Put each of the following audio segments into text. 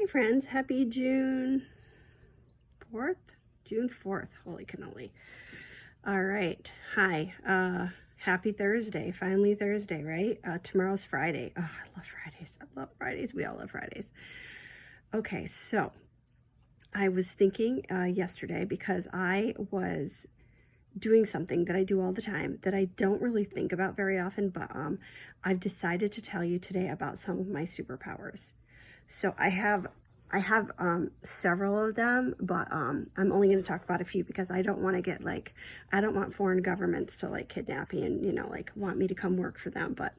Hi friends, happy June 4th? June 4th, holy cannoli. All right, hi, happy Thursday, finally Thursday, right? Tomorrow's Friday. Oh, I love Fridays, we all love Fridays. Okay, so I was thinking yesterday because I was doing something that I do all the time that I don't really think about very often, but I've decided to tell you today about some of my superpowers. So I have several of them, but I'm only going to talk about a few because I don't want to get like, I don't want foreign governments to like kidnap me and, like want me to come work for them. But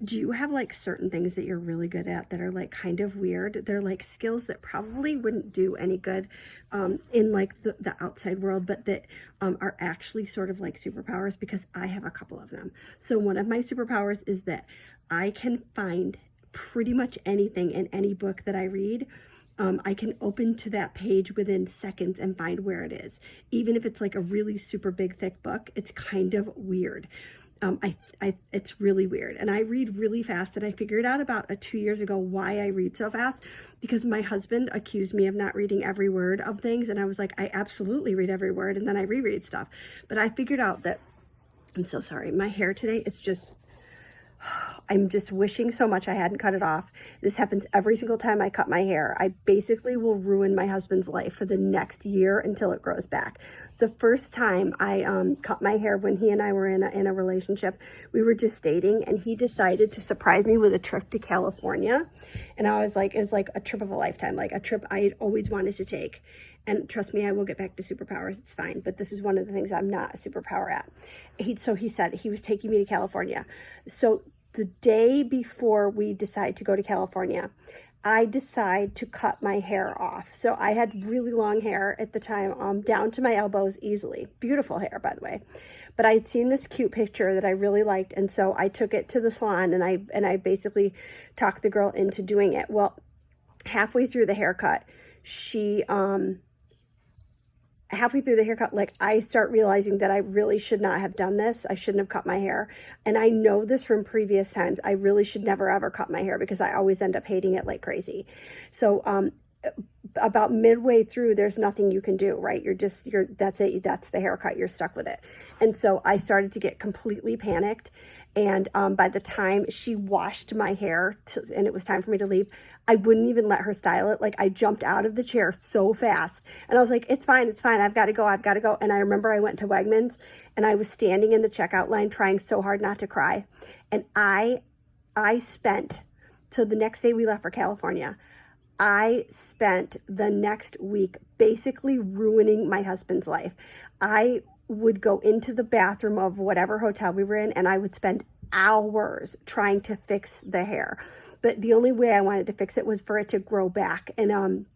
do you have like certain things that you're really good at that are like kind of weird? They're like skills that probably wouldn't do any good in like the outside world, but that are actually sort of like superpowers, because I have a couple of them. So one of my superpowers is that I can find pretty much anything in any book that I read. I can open to that page within seconds and find where it is. Even if it's like a really super big, thick book, it's kind of weird. It's really weird. And I read really fast. And I figured out about 2 years ago why I read so fast, because my husband accused me of not reading every word of things. And I was like, I absolutely read every word. And then I reread stuff. But I figured out that, I'm so sorry, my hair today is just, I'm just wishing so much I hadn't cut it off. This happens every single time I cut my hair. I basically will ruin my husband's life for the next year until it grows back. The first time I cut my hair, when he and I were in a relationship, we were just dating, and he decided to surprise me with a trip to California. And I was like, it was like a trip of a lifetime, like a trip I had always wanted to take. And trust me, I will get back to superpowers. It's fine. But this is one of the things I'm not a superpower at. So he said he was taking me to California. So the day before we decide to go to California, I decide to cut my hair off. So I had really long hair at the time, down to my elbows easily. Beautiful hair, by the way. But I had seen this cute picture that I really liked, and so I took it to the salon, and I basically talked the girl into doing it. Well, halfway through the haircut, like I start realizing that I really should not have done this. I shouldn't have cut my hair. And I know this from previous times. I really should never ever cut my hair because I always end up hating it like crazy. So about midway through, there's nothing you can do, right? That's it. That's the haircut. You're stuck with it. And so I started to get completely panicked. And by the time she washed my hair and it was time for me to leave, I wouldn't even let her style it. Like, I jumped out of the chair so fast, and I was like, it's fine. I've got to go. And I remember I went to Wegmans, and I was standing in the checkout line trying so hard not to cry. And I spent, so the next day we left for California, I spent the next week basically ruining my husband's life. I would go into the bathroom of whatever hotel we were in, and I would spend hours trying to fix the hair. But the only way I wanted to fix it was for it to grow back. And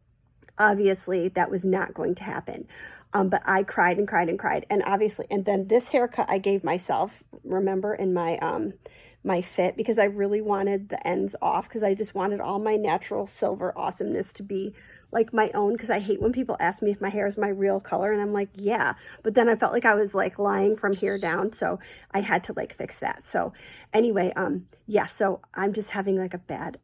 obviously that was not going to happen. But I cried and cried and cried. And obviously, and then this haircut I gave myself, remember, in my fit, because I really wanted the ends off, because I just wanted all my natural silver awesomeness to be like my own, because I hate when people ask me if my hair is my real color, and I'm like, yeah, but then I felt like I was like lying from here down, so I had to like fix that. So anyway, yeah, so I'm just having like a bad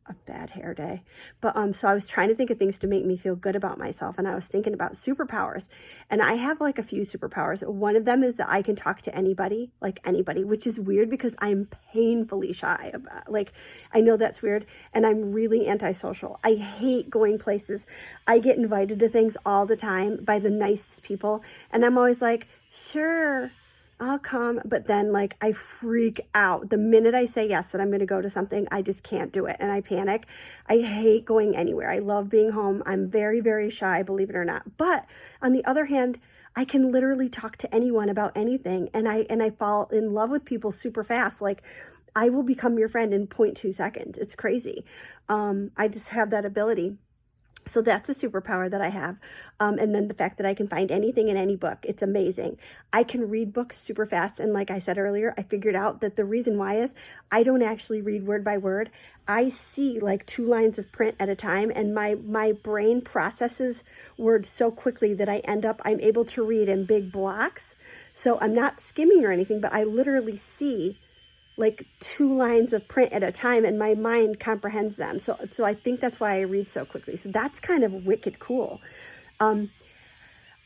hair day. But so I was trying to think of things to make me feel good about myself, and I was thinking about superpowers, and I have like a few superpowers. One of them is that I can talk to anybody, like anybody, which is weird because I'm painfully shy about, like, I know that's weird, and I'm really antisocial. I hate going places. I get invited to things all the time by the nicest people, and I'm always like, sure, I'll come. But then like I freak out the minute I say yes that I'm going to go to something. I just can't do it, and I panic. I hate going anywhere. I love being home. I'm very, very shy, believe it or not. But on the other hand, I can literally talk to anyone about anything, and I fall in love with people super fast. Like, I will become your friend in 0.2 seconds. It's crazy. I just have that ability. So that's a superpower that I have. And then the fact that I can find anything in any book, it's amazing. I can read books super fast. And like I said earlier, I figured out that the reason why is I don't actually read word by word. I see like 2 lines of print at a time, and my brain processes words so quickly that I'm able to read in big blocks. So I'm not skimming or anything, but I literally see like 2 lines of print at a time, and my mind comprehends them. So I think that's why I read so quickly. So that's kind of wicked cool.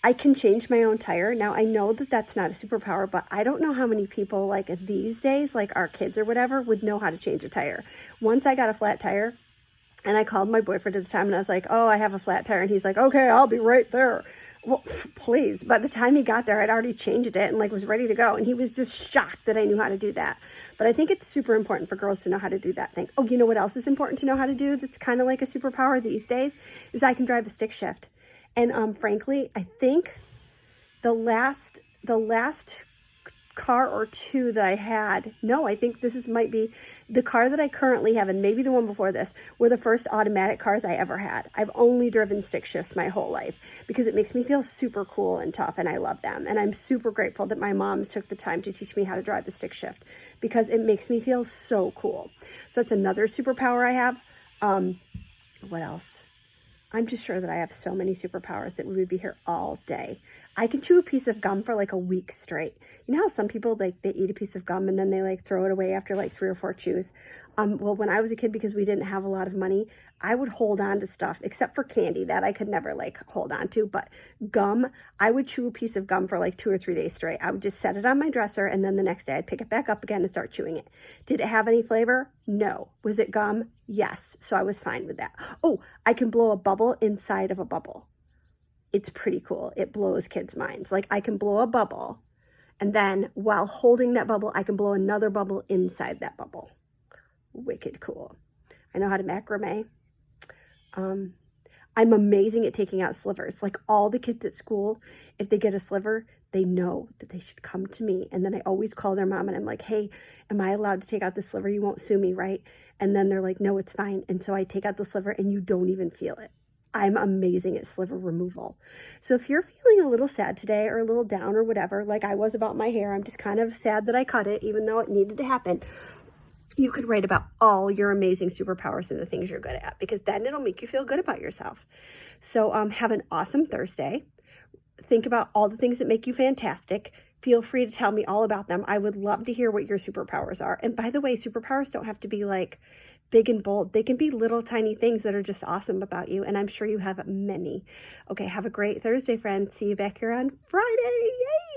I can change my own tire. Now, I know that that's not a superpower, but I don't know how many people like these days, like our kids or whatever, would know how to change a tire. Once I got a flat tire, and I called my boyfriend at the time, and I was like, oh, I have a flat tire. And he's like, okay, I'll be right there. Well, please. By the time he got there, I'd already changed it and like was ready to go. And he was just shocked that I knew how to do that. But I think it's super important for girls to know how to do that thing. Oh, you know what else is important to know how to do that's kind of like a superpower these days is I can drive a stick shift. And frankly, I think the last car or two that I had, no, I think might be the car that I currently have, and maybe the one before this, were the first automatic cars I ever had. I've only driven stick shifts my whole life because it makes me feel super cool and tough, and I love them. And I'm super grateful that my mom took the time to teach me how to drive the stick shift because it makes me feel so cool. So that's another superpower I have. What else? I'm just sure that I have so many superpowers that we would be here all day. I can chew a piece of gum for like a week straight. You know how some people, like, they eat a piece of gum and then they like throw it away after like 3 or 4 chews? Well, when I was a kid, because we didn't have a lot of money, I would hold on to stuff, except for candy that I could never like hold on to. But gum, I would chew a piece of gum for like 2 or 3 days straight. I would just set it on my dresser, and then the next day I'd pick it back up again and start chewing it. Did it have any flavor? No. Was it gum? Yes. So I was fine with that. Oh, I can blow a bubble inside of a bubble. It's pretty cool. It blows kids' minds. Like, I can blow a bubble, and then while holding that bubble, I can blow another bubble inside that bubble. Wicked cool. I know how to macrame. I'm amazing at taking out slivers. Like, all the kids at school, if they get a sliver, they know that they should come to me. And then I always call their mom and I'm like, hey, am I allowed to take out the sliver? You won't sue me, right? And then they're like, no, it's fine. And so I take out the sliver and you don't even feel it. I'm amazing at sliver removal. So if you're feeling a little sad today or a little down or whatever, like I was about my hair, I'm just kind of sad that I cut it, even though it needed to happen. You could write about all your amazing superpowers and the things you're good at, because then it'll make you feel good about yourself. So have an awesome Thursday. Think about all the things that make you fantastic. Feel free to tell me all about them. I would love to hear what your superpowers are. And by the way, superpowers don't have to be like big and bold. They can be little tiny things that are just awesome about you. And I'm sure you have many. Okay, have a great Thursday, friends. See you back here on Friday. Yay!